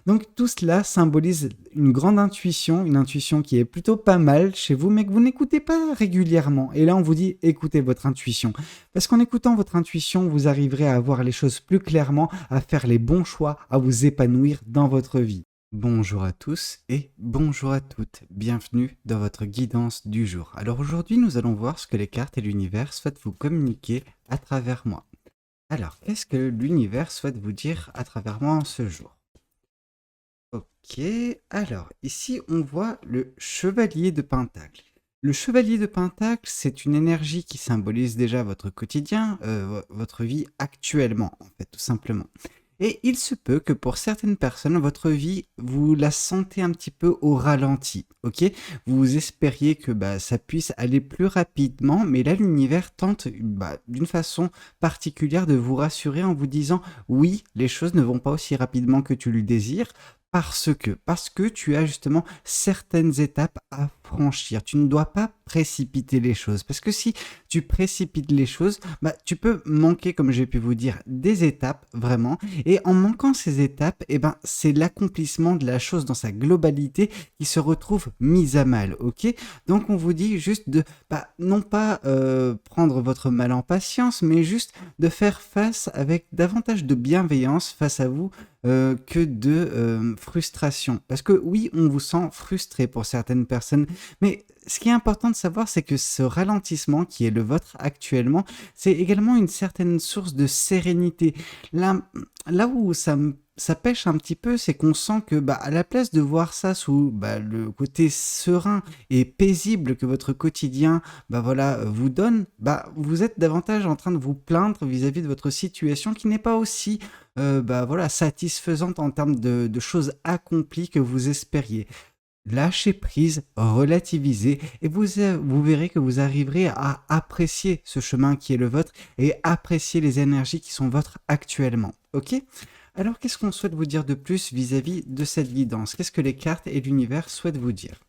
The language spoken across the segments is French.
Donc tout cela symbolise une grande intuition, une intuition qui est plutôt pas mal chez vous, mais que vous n'écoutez pas régulièrement. Et là, on vous dit, écoutez votre intuition. Parce qu'en écoutant votre intuition, vous arriverez à voir les choses plus clairement, à faire les bons choix, à vous épanouir dans votre vie. Bonjour à tous et bonjour à toutes. Bienvenue dans votre guidance du jour. Alors aujourd'hui, nous allons voir ce que les cartes et l'univers souhaitent vous communiquer à travers moi. Alors, qu'est-ce que l'univers souhaite vous dire à travers moi en ce jour? Ok, alors ici on voit le chevalier de Pentacle. Le chevalier de Pentacle, c'est une énergie qui symbolise déjà votre quotidien, votre vie actuellement, en fait, tout simplement. Et il se peut que pour certaines personnes, votre vie, vous la sentez un petit peu au ralenti, ok? Vous espériez que ça puisse aller plus rapidement, mais là, l'univers tente d'une façon particulière de vous rassurer en vous disant oui, les choses ne vont pas aussi rapidement que tu le désires, parce que tu as justement certaines étapes à franchir. Tu ne dois pas précipiter les choses. Parce que si tu précipites les choses, tu peux manquer, comme j'ai pu vous dire, des étapes, vraiment. Et en manquant ces étapes, c'est l'accomplissement de la chose dans sa globalité qui se retrouve mise à mal, ok? Donc on vous dit juste de, non pas prendre votre mal en patience, mais juste de faire face avec davantage de bienveillance face à vous, que de frustration. Parce que oui, on vous sent frustré pour certaines personnes, mais ce qui est important de savoir, c'est que ce ralentissement qui est le vôtre actuellement, c'est également une certaine source de sérénité. Là où ça pêche un petit peu, c'est qu'on sent que à la place de voir ça sous le côté serein et paisible que votre quotidien vous donne, vous êtes davantage en train de vous plaindre vis-à-vis de votre situation qui n'est pas aussi satisfaisante en termes de choses accomplies que vous espériez. Lâchez prise, relativisez et vous verrez que vous arriverez à apprécier ce chemin qui est le vôtre et apprécier les énergies qui sont vôtres actuellement. Ok? Alors qu'est-ce qu'on souhaite vous dire de plus vis-à-vis de cette guidance? Qu'est-ce que les cartes et l'univers souhaitent vous dire?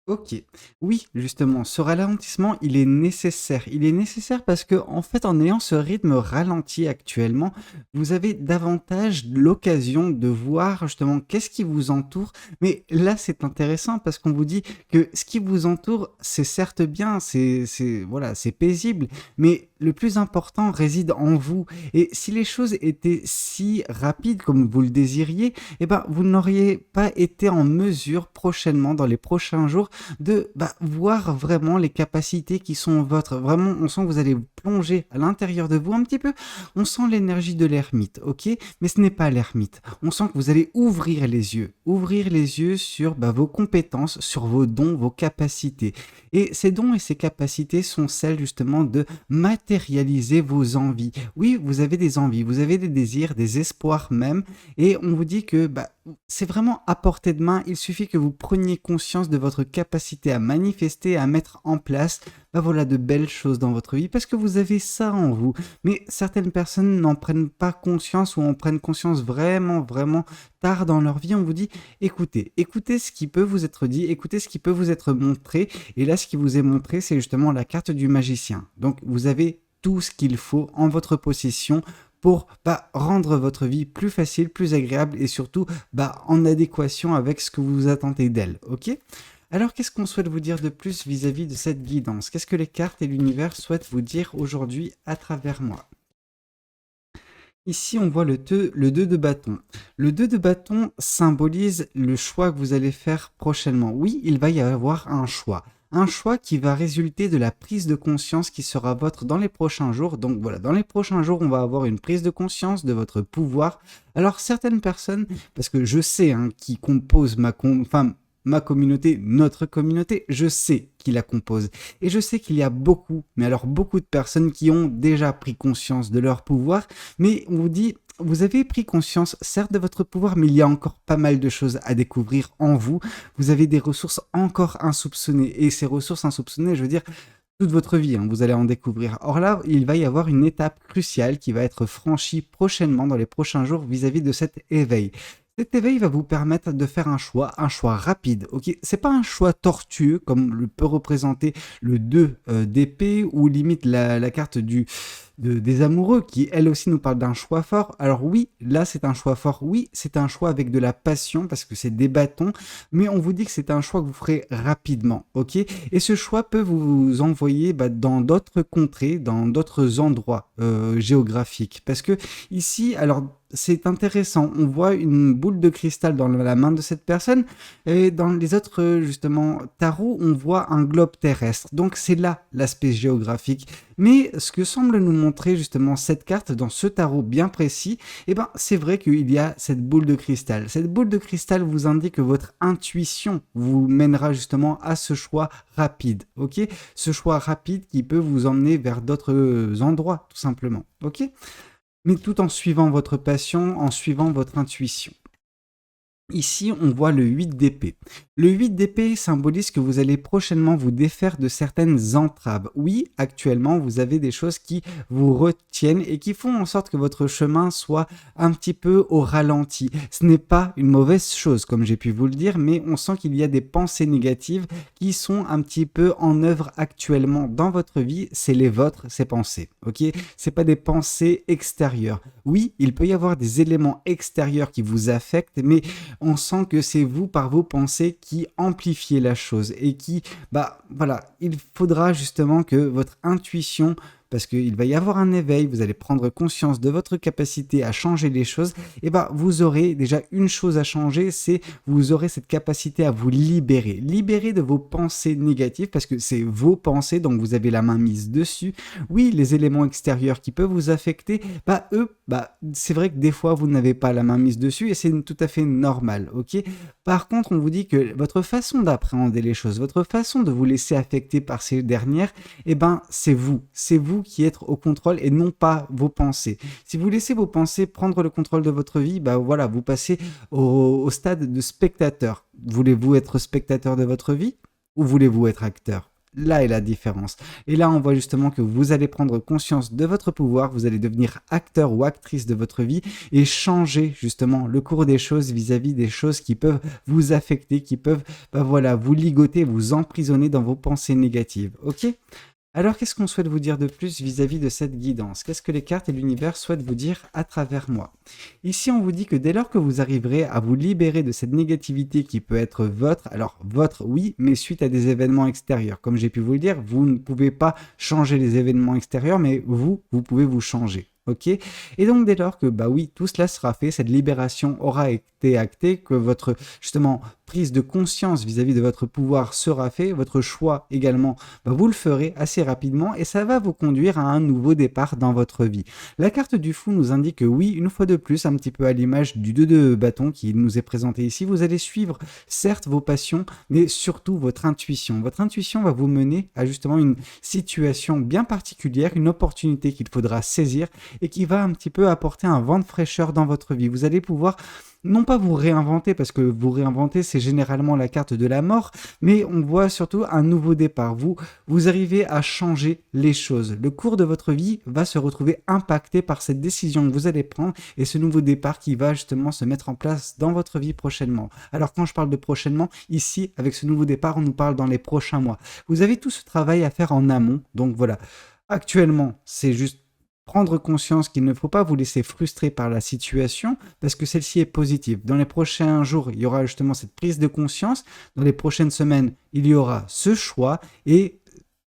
Ok. Oui, justement, ce ralentissement, il est nécessaire. Il est nécessaire parce que, en fait, en ayant ce rythme ralenti actuellement, vous avez davantage l'occasion de voir justement qu'est-ce qui vous entoure. Mais là, c'est intéressant parce qu'on vous dit que ce qui vous entoure, c'est certes bien, voilà, c'est paisible, mais le plus important réside en vous. Et si les choses étaient si rapides comme vous le désiriez, vous n'auriez pas été en mesure prochainement, dans les prochains jours, de voir vraiment les capacités qui sont vôtres. Vraiment, on sent que vous allez vous plonger à l'intérieur de vous un petit peu. On sent l'énergie de l'ermite, ok? Mais ce n'est pas l'ermite. On sent que vous allez ouvrir les yeux sur vos compétences, sur vos dons, vos capacités. Et ces dons et ces capacités sont celles justement de matérialiser vos envies. Oui, vous avez des envies, vous avez des désirs, des espoirs même, et on vous dit que c'est vraiment à portée de main. Il suffit que vous preniez conscience de votre capacité à manifester, à mettre en place de belles choses dans votre vie parce que vous avez ça en vous. Mais certaines personnes n'en prennent pas conscience ou en prennent conscience vraiment, vraiment tard dans leur vie. On vous dit écoutez ce qui peut vous être dit, écoutez ce qui peut vous être montré. Et là, ce qui vous est montré, c'est justement la carte du magicien. Donc, vous avez tout ce qu'il faut en votre possession pour rendre votre vie plus facile, plus agréable et surtout en adéquation avec ce que vous attendez d'elle, ok? Alors qu'est-ce qu'on souhaite vous dire de plus vis-à-vis de cette guidance? Qu'est-ce que les cartes et l'univers souhaitent vous dire aujourd'hui à travers moi? Ici, on voit le 2 de bâton. Le 2 de bâton symbolise le choix que vous allez faire prochainement. Oui, il va y avoir un choix. Un choix qui va résulter de la prise de conscience qui sera votre dans les prochains jours. Donc voilà, dans les prochains jours, on va avoir une prise de conscience de votre pouvoir. Alors certaines personnes, parce que je sais qui compose ma communauté, notre communauté, je sais qui la compose. Et je sais qu'il y a beaucoup, mais alors beaucoup de personnes qui ont déjà pris conscience de leur pouvoir, mais on vous dit, vous avez pris conscience, certes, de votre pouvoir, mais il y a encore pas mal de choses à découvrir en vous. Vous avez des ressources encore insoupçonnées. Et ces ressources insoupçonnées, je veux dire, toute votre vie, vous allez en découvrir. Or là, il va y avoir une étape cruciale qui va être franchie prochainement, dans les prochains jours, vis-à-vis de cet éveil. Cet éveil va vous permettre de faire un choix rapide. Ok, c'est pas un choix tortueux comme le peut représenter le 2 d'épée ou limite la carte des amoureux qui, elle aussi, nous parle d'un choix fort. Alors oui, là, c'est un choix fort. Oui, c'est un choix avec de la passion parce que c'est des bâtons, mais on vous dit que c'est un choix que vous ferez rapidement, ok? Et ce choix peut vous envoyer dans d'autres contrées, dans d'autres endroits géographiques. Parce que ici, alors, c'est intéressant. On voit une boule de cristal dans la main de cette personne et dans les autres, justement, tarots, on voit un globe terrestre. Donc, c'est là l'aspect géographique. Mais ce que semble nous montrer, justement, cette carte dans ce tarot bien précis, eh ben, c'est vrai qu'il y a cette boule de cristal. Cette boule de cristal vous indique que votre intuition vous mènera, justement, à ce choix rapide, ok? Ce choix rapide qui peut vous emmener vers d'autres endroits, tout simplement, ok? Mais tout en suivant votre passion, en suivant votre intuition. Ici, on voit le 8 d'épée. Le 8 d'épée symbolise que vous allez prochainement vous défaire de certaines entraves. Oui, actuellement, vous avez des choses qui vous retiennent et qui font en sorte que votre chemin soit un petit peu au ralenti. Ce n'est pas une mauvaise chose, comme j'ai pu vous le dire, mais on sent qu'il y a des pensées négatives qui sont un petit peu en œuvre actuellement dans votre vie. C'est les vôtres, ces pensées, ok? C'est pas des pensées extérieures. Oui, il peut y avoir des éléments extérieurs qui vous affectent, mais on sent que c'est vous, par vos pensées, qui amplifiez la chose et qui, voilà, il faudra justement que votre intuition, parce qu'il va y avoir un éveil, vous allez prendre conscience de votre capacité à changer les choses, et vous aurez déjà une chose à changer, c'est vous aurez cette capacité à vous libérer de vos pensées négatives, parce que c'est vos pensées, donc vous avez la main mise dessus. Oui, les éléments extérieurs qui peuvent vous affecter, c'est vrai que des fois vous n'avez pas la main mise dessus, et c'est tout à fait normal, ok? Par contre, on vous dit que votre façon d'appréhender les choses, votre façon de vous laisser affecter par ces dernières, c'est vous qui êtes au contrôle et non pas vos pensées. Si vous laissez vos pensées prendre le contrôle de votre vie, voilà, vous passez au stade de spectateur. Voulez-vous être spectateur de votre vie ou voulez-vous être acteur? Là est la différence. Et là, on voit justement que vous allez prendre conscience de votre pouvoir, vous allez devenir acteur ou actrice de votre vie et changer justement le cours des choses vis-à-vis des choses qui peuvent vous affecter, qui peuvent vous ligoter, vous emprisonner dans vos pensées négatives. Ok ? Alors, qu'est-ce qu'on souhaite vous dire de plus vis-à-vis de cette guidance? Qu'est-ce que les cartes et l'univers souhaitent vous dire à travers moi? Ici, on vous dit que dès lors que vous arriverez à vous libérer de cette négativité qui peut être votre, alors votre, oui, mais suite à des événements extérieurs. Comme j'ai pu vous le dire, vous ne pouvez pas changer les événements extérieurs, mais vous pouvez vous changer. Ok? Et donc dès lors que oui, tout cela sera fait, cette libération aura été actée, que votre justement prise de conscience vis-à-vis de votre pouvoir sera fait, votre choix également, vous le ferez assez rapidement et ça va vous conduire à un nouveau départ dans votre vie. La carte du fou nous indique que oui, une fois de plus, un petit peu à l'image du 2 de bâton qui nous est présenté ici, vous allez suivre certes vos passions, mais surtout votre intuition. Votre intuition va vous mener à justement une situation bien particulière, une opportunité qu'il faudra saisir et qui va un petit peu apporter un vent de fraîcheur dans votre vie. Vous allez pouvoir non pas vous réinventer, parce que vous réinventer, c'est généralement la carte de la mort, mais on voit surtout un nouveau départ. Vous arrivez à changer les choses. Le cours de votre vie va se retrouver impacté par cette décision que vous allez prendre et ce nouveau départ qui va justement se mettre en place dans votre vie prochainement. Alors quand je parle de prochainement, ici, avec ce nouveau départ, on nous parle dans les prochains mois. Vous avez tout ce travail à faire en amont, donc voilà. Actuellement, c'est juste prendre conscience qu'il ne faut pas vous laisser frustrer par la situation parce que celle-ci est positive. Dans les prochains jours, il y aura justement cette prise de conscience. Dans les prochaines semaines, il y aura ce choix et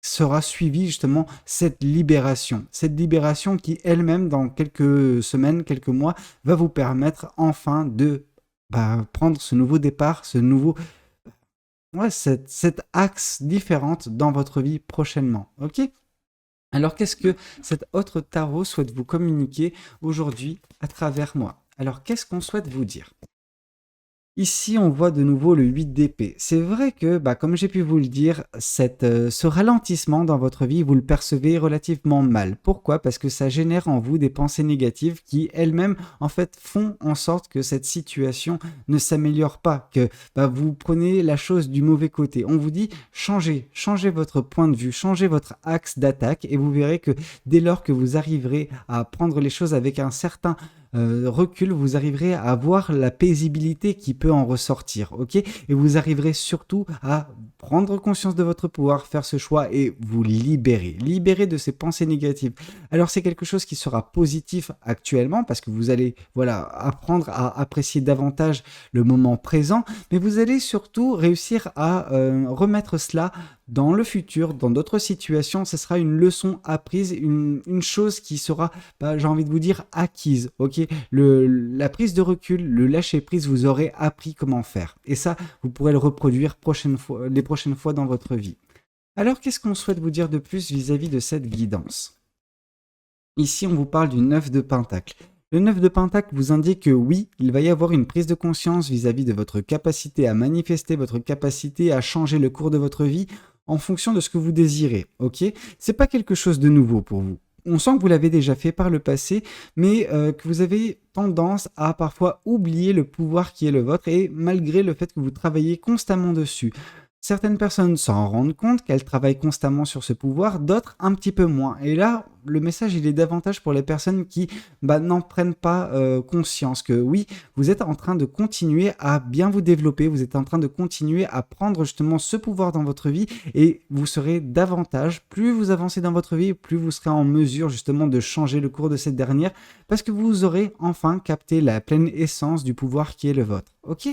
sera suivie justement cette libération. Cette libération qui elle-même, dans quelques semaines, quelques mois, va vous permettre enfin de prendre ce nouveau départ, cet axe différente dans votre vie prochainement. Ok ? Alors, qu'est-ce que cet autre tarot souhaite vous communiquer aujourd'hui à travers moi? Alors, qu'est-ce qu'on souhaite vous dire? Ici, on voit de nouveau le 8 d'épée. C'est vrai que, comme j'ai pu vous le dire, ce ralentissement dans votre vie, vous le percevez relativement mal. Pourquoi? Parce que ça génère en vous des pensées négatives qui, elles-mêmes, en fait, font en sorte que cette situation ne s'améliore pas, que vous prenez la chose du mauvais côté. On vous dit, changez votre point de vue, changez votre axe d'attaque et vous verrez que dès lors que vous arriverez à prendre les choses avec un certain recul, vous arriverez à voir la paisibilité qui peut en ressortir, ok? Et vous arriverez surtout à prendre conscience de votre pouvoir, faire ce choix et vous libérer de ces pensées négatives. Alors c'est quelque chose qui sera positif actuellement parce que vous allez voilà apprendre à apprécier davantage le moment présent, mais vous allez surtout réussir à remettre cela dans le futur, dans d'autres situations. Ce sera une leçon apprise, une chose qui sera, j'ai envie de vous dire, acquise. Ok, la prise de recul, le lâcher prise, vous aurez appris comment faire. Et ça, vous pourrez le reproduire les prochaines fois dans votre vie. Alors, qu'est-ce qu'on souhaite vous dire de plus vis-à-vis de cette guidance? Ici, on vous parle du 9 de Pentacle. Le 9 de Pentacle vous indique que oui, il va y avoir une prise de conscience vis-à-vis de votre capacité à manifester, votre capacité à changer le cours de votre vie en fonction de ce que vous désirez, ok? C'est pas quelque chose de nouveau pour vous. On sent que vous l'avez déjà fait par le passé, mais que vous avez tendance à parfois oublier le pouvoir qui est le vôtre et malgré le fait que vous travaillez constamment dessus. Certaines personnes s'en rendent compte qu'elles travaillent constamment sur ce pouvoir, d'autres un petit peu moins. Et là, le message, il est davantage pour les personnes qui n'en prennent pas conscience que oui, vous êtes en train de continuer à bien vous développer, vous êtes en train de continuer à prendre justement ce pouvoir dans votre vie et vous serez davantage, plus vous avancez dans votre vie, plus vous serez en mesure justement de changer le cours de cette dernière parce que vous aurez enfin capté la pleine essence du pouvoir qui est le vôtre. Ok ?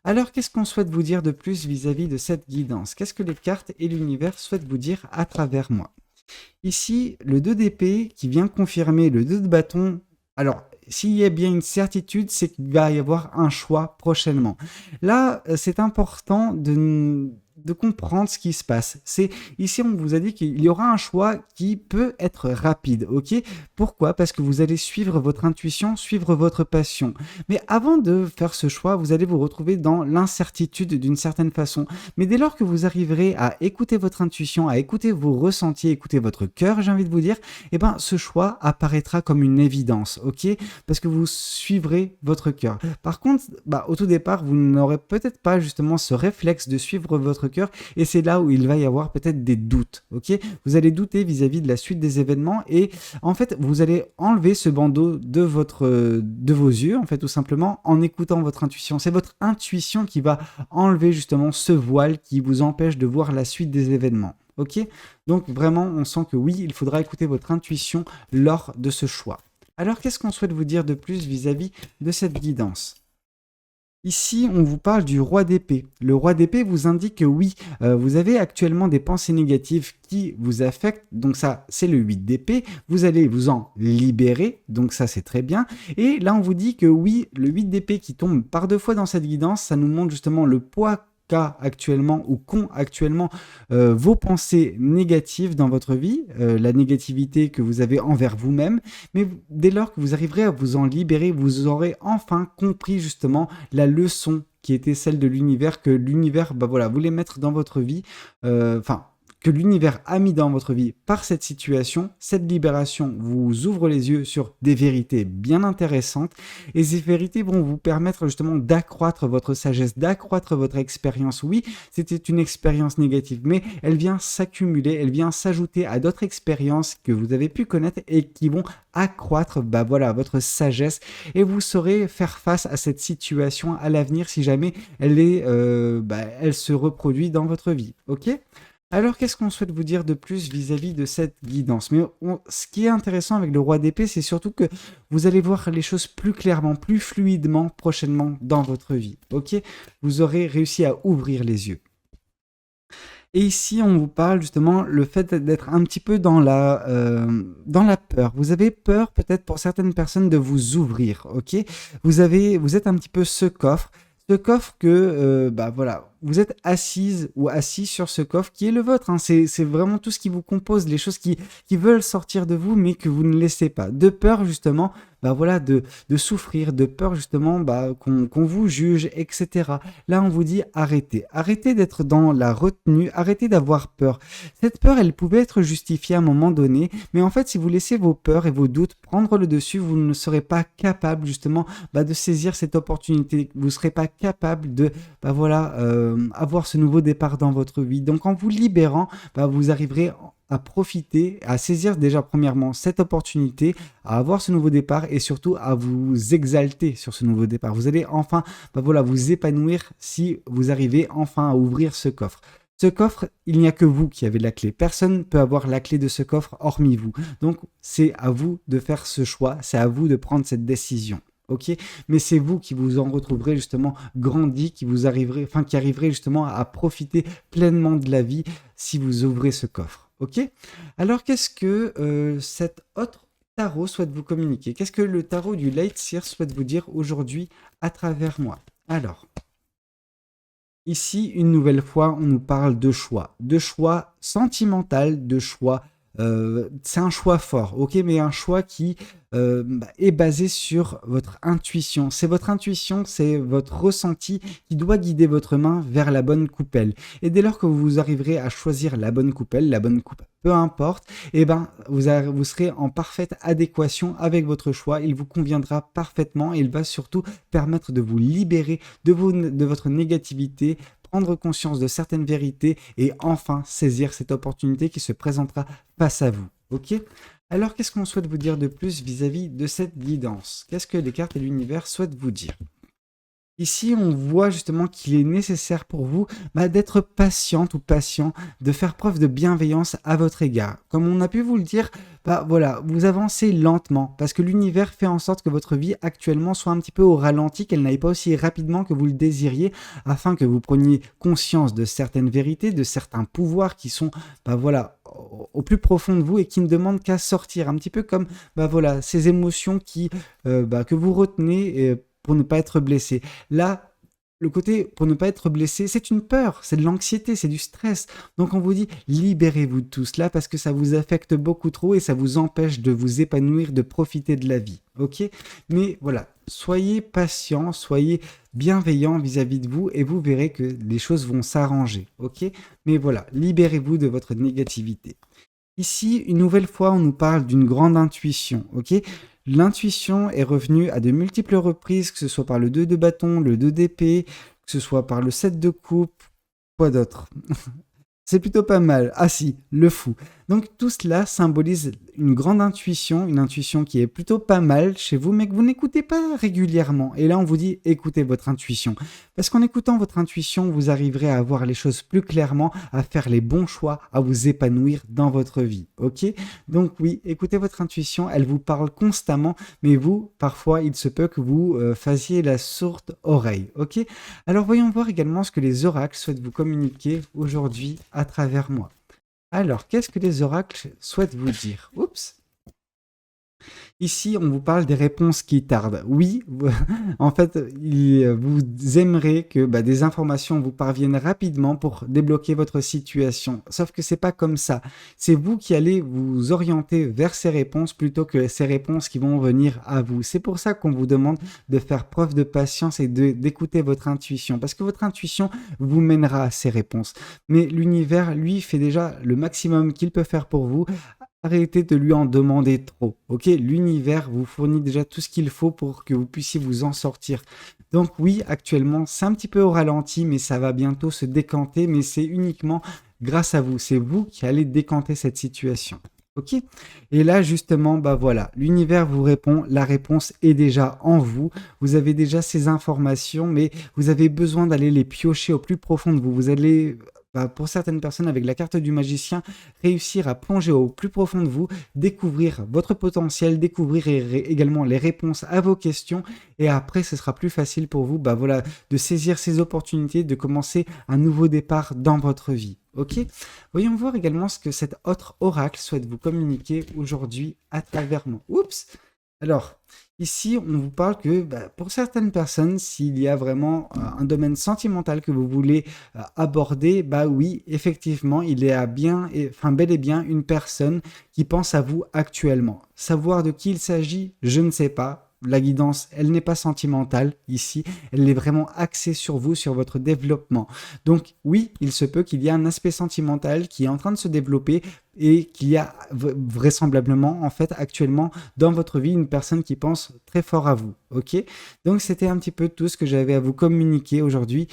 Alors, qu'est-ce qu'on souhaite vous dire de plus vis-à-vis de cette guidance? Qu'est-ce que les cartes et l'univers souhaitent vous dire à travers moi? Ici, le 2 d'épée qui vient confirmer le 2 de bâton. Alors, s'il y a bien une certitude, c'est qu'il va y avoir un choix prochainement. Là, c'est important de comprendre ce qui se passe. Ici, on vous a dit qu'il y aura un choix qui peut être rapide, ok? Pourquoi? Parce que vous allez suivre votre intuition, suivre votre passion. Mais avant de faire ce choix, vous allez vous retrouver dans l'incertitude d'une certaine façon. Mais dès lors que vous arriverez à écouter votre intuition, à écouter vos ressentis, écouter votre cœur, j'ai envie de vous dire, eh ben, ce choix apparaîtra comme une évidence, ok? Parce que vous suivrez votre cœur. Par contre, au tout départ, vous n'aurez peut-être pas justement ce réflexe de suivre votre cœur et c'est là où il va y avoir peut-être des doutes, ok? Vous allez douter vis-à-vis de la suite des événements et en fait, vous allez enlever ce bandeau de vos yeux, en fait, tout simplement, en écoutant votre intuition. C'est votre intuition qui va enlever justement ce voile qui vous empêche de voir la suite des événements. Ok? Donc vraiment, on sent que oui, il faudra écouter votre intuition lors de ce choix. Alors, qu'est-ce qu'on souhaite vous dire de plus vis-à-vis de cette guidance? Ici, on vous parle du roi d'épée. Le roi d'épée vous indique que oui, vous avez actuellement des pensées négatives qui vous affectent. Donc ça, c'est le 8 d'épée. Vous allez vous en libérer. Donc ça, c'est très bien. Et là, on vous dit que oui, le 8 d'épée qui tombe par 2 fois dans cette guidance, ça nous montre justement le poids qu'a actuellement ou qu'ont actuellement vos pensées négatives dans votre vie, la négativité que vous avez envers vous-même, mais dès lors que vous arriverez à vous en libérer, vous aurez enfin compris justement la leçon qui était celle de l'univers, que l'univers voulait mettre dans votre vie, que l'univers a mis dans votre vie par cette situation. Cette libération vous ouvre les yeux sur des vérités bien intéressantes et ces vérités vont vous permettre justement d'accroître votre sagesse, d'accroître votre expérience. Oui, c'était une expérience négative, mais elle vient s'accumuler, elle vient s'ajouter à d'autres expériences que vous avez pu connaître et qui vont accroître votre sagesse et vous saurez faire face à cette situation à l'avenir si jamais elle se reproduit dans votre vie. Ok ? Alors, qu'est-ce qu'on souhaite vous dire de plus vis-à-vis de cette guidance? Mais ce qui est intéressant avec le roi d'épée, c'est surtout que vous allez voir les choses plus clairement, plus fluidement prochainement dans votre vie. Ok? Vous aurez réussi à ouvrir les yeux. Et ici, on vous parle justement le fait d'être un petit peu dans la peur. Vous avez peur peut-être pour certaines personnes de vous ouvrir. Ok? Vous êtes un petit peu ce coffre. Ce coffre que, vous êtes assise ou assis sur ce coffre qui est le vôtre. Hein. C'est vraiment tout ce qui vous compose, les choses qui veulent sortir de vous, mais que vous ne laissez pas. De peur, justement, de souffrir, de peur, justement, qu'on vous juge, etc. Là, on vous dit arrêtez. Arrêtez d'être dans la retenue, arrêtez d'avoir peur. Cette peur, elle pouvait être justifiée à un moment donné, mais en fait, si vous laissez vos peurs et vos doutes prendre le dessus, vous ne serez pas capable, justement, de saisir cette opportunité. Vous ne serez pas capable de, avoir ce nouveau départ dans votre vie. Donc en vous libérant, vous arriverez à profiter, à saisir déjà premièrement cette opportunité, à avoir ce nouveau départ et surtout à vous exalter sur ce nouveau départ. Vous allez enfin voilà, vous épanouir si vous arrivez enfin à ouvrir ce coffre. Ce coffre, il n'y a que vous qui avez la clé. Personne ne peut avoir la clé de ce coffre hormis vous. Donc, c'est à vous de faire ce choix, c'est à vous de prendre cette décision. Ok, mais c'est vous qui vous en retrouverez justement grandi, qui arriverez justement à profiter pleinement de la vie si vous ouvrez ce coffre. Ok, alors qu'est-ce que cet autre tarot souhaite vous communiquer? Qu'est-ce que le tarot du Light Seer souhaite vous dire aujourd'hui à travers moi? Alors, ici, une nouvelle fois, on nous parle de choix sentimental, de choix. C'est un choix fort, ok, mais un choix qui est basé sur votre intuition. C'est votre intuition, c'est votre ressenti qui doit guider votre main vers la bonne coupelle. Et dès lors que vous arriverez à choisir la bonne coupelle, peu importe, eh ben, vous serez en parfaite adéquation avec votre choix. Il vous conviendra parfaitement et il va surtout permettre de vous libérer de votre négativité, prendre conscience de certaines vérités et enfin saisir cette opportunité qui se présentera face à vous. Ok ? Alors, qu'est-ce qu'on souhaite vous dire de plus vis-à-vis de cette guidance? Qu'est-ce que les cartes et l'univers souhaitent vous dire? Ici, on voit justement qu'il est nécessaire pour vous d'être patiente ou patient, de faire preuve de bienveillance à votre égard. Comme on a pu vous le dire, voilà, vous avancez lentement parce que l'univers fait en sorte que votre vie actuellement soit un petit peu au ralenti, qu'elle n'aille pas aussi rapidement que vous le désiriez, afin que vous preniez conscience de certaines vérités, de certains pouvoirs qui sont, voilà, au plus profond de vous et qui ne demandent qu'à sortir. Un petit peu comme, voilà, ces émotions que vous retenez pour ne pas être blessé. Là, le côté pour ne pas être blessé, c'est une peur, c'est de l'anxiété, c'est du stress. Donc on vous dit, libérez-vous de tout cela parce que ça vous affecte beaucoup trop et ça vous empêche de vous épanouir, de profiter de la vie. Ok ? Mais voilà, soyez patient, soyez bienveillant vis-à-vis de vous et vous verrez que les choses vont s'arranger. Ok ? Mais voilà, libérez-vous de votre négativité. Ici, une nouvelle fois, on nous parle d'une grande intuition, ok ? L'intuition est revenue à de multiples reprises, que ce soit par le 2 de bâton, le 2 d'épée, que ce soit par le 7 de coupe, quoi d'autre? C'est plutôt pas mal. Ah si, le fou. Donc tout cela symbolise une grande intuition, une intuition qui est plutôt pas mal chez vous, mais que vous n'écoutez pas régulièrement. Et là, on vous dit, écoutez votre intuition. Parce qu'en écoutant votre intuition, vous arriverez à voir les choses plus clairement, à faire les bons choix, à vous épanouir dans votre vie. Ok ? Donc oui, écoutez votre intuition, elle vous parle constamment, mais vous, parfois, il se peut que vous fassiez la sourde oreille. Ok ? Alors voyons voir également ce que les oracles souhaitent vous communiquer aujourd'hui à travers moi. Alors, qu'est-ce que les oracles souhaitent vous dire? Oups. Ici, on vous parle des réponses qui tardent. Oui, en fait, vous aimerez que des informations vous parviennent rapidement pour débloquer votre situation. Sauf que c'est pas comme ça. C'est vous qui allez vous orienter vers ces réponses plutôt que ces réponses qui vont venir à vous. C'est pour ça qu'on vous demande de faire preuve de patience et d'écouter votre intuition. Parce que votre intuition vous mènera à ces réponses. Mais l'univers, lui, fait déjà le maximum qu'il peut faire pour vous. Arrêtez de lui en demander trop, ok? L'univers vous fournit déjà tout ce qu'il faut pour que vous puissiez vous en sortir. Donc oui, actuellement, c'est un petit peu au ralenti, mais ça va bientôt se décanter, mais c'est uniquement grâce à vous. C'est vous qui allez décanter cette situation. Ok? Et là, justement, voilà, l'univers vous répond, la réponse est déjà en vous. Vous avez déjà ces informations, mais vous avez besoin d'aller les piocher au plus profond de vous. Vous allez, pour certaines personnes, avec la carte du magicien, réussir à plonger au plus profond de vous, découvrir votre potentiel, découvrir également les réponses à vos questions. Et après, ce sera plus facile pour vous, voilà, de saisir ces opportunités, de commencer un nouveau départ dans votre vie. Ok? Voyons voir également ce que cet autre oracle souhaite vous communiquer aujourd'hui à travers moi. Oups! Alors, ici, on vous parle que pour certaines personnes, s'il y a vraiment un domaine sentimental que vous voulez aborder, oui, effectivement, il y a bel et bien une personne qui pense à vous actuellement. Savoir de qui il s'agit, je ne sais pas. La guidance, elle n'est pas sentimentale ici, elle est vraiment axée sur vous, sur votre développement. Donc oui, il se peut qu'il y ait un aspect sentimental qui est en train de se développer et qu'il y a vraisemblablement, en fait, actuellement, dans votre vie, une personne qui pense très fort à vous, ok? Donc c'était un petit peu tout ce que j'avais à vous communiquer aujourd'hui.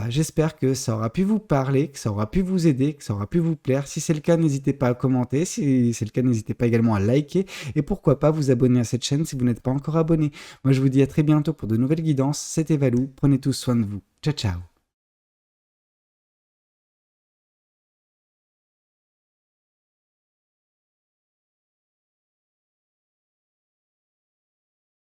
J'espère que ça aura pu vous parler, que ça aura pu vous aider, que ça aura pu vous plaire. Si c'est le cas, n'hésitez pas à commenter. Si c'est le cas, n'hésitez pas également à liker. Et pourquoi pas vous abonner à cette chaîne si vous n'êtes pas encore abonné. Moi, je vous dis à très bientôt pour de nouvelles guidances. C'était Valou. Prenez tous soin de vous. Ciao, ciao.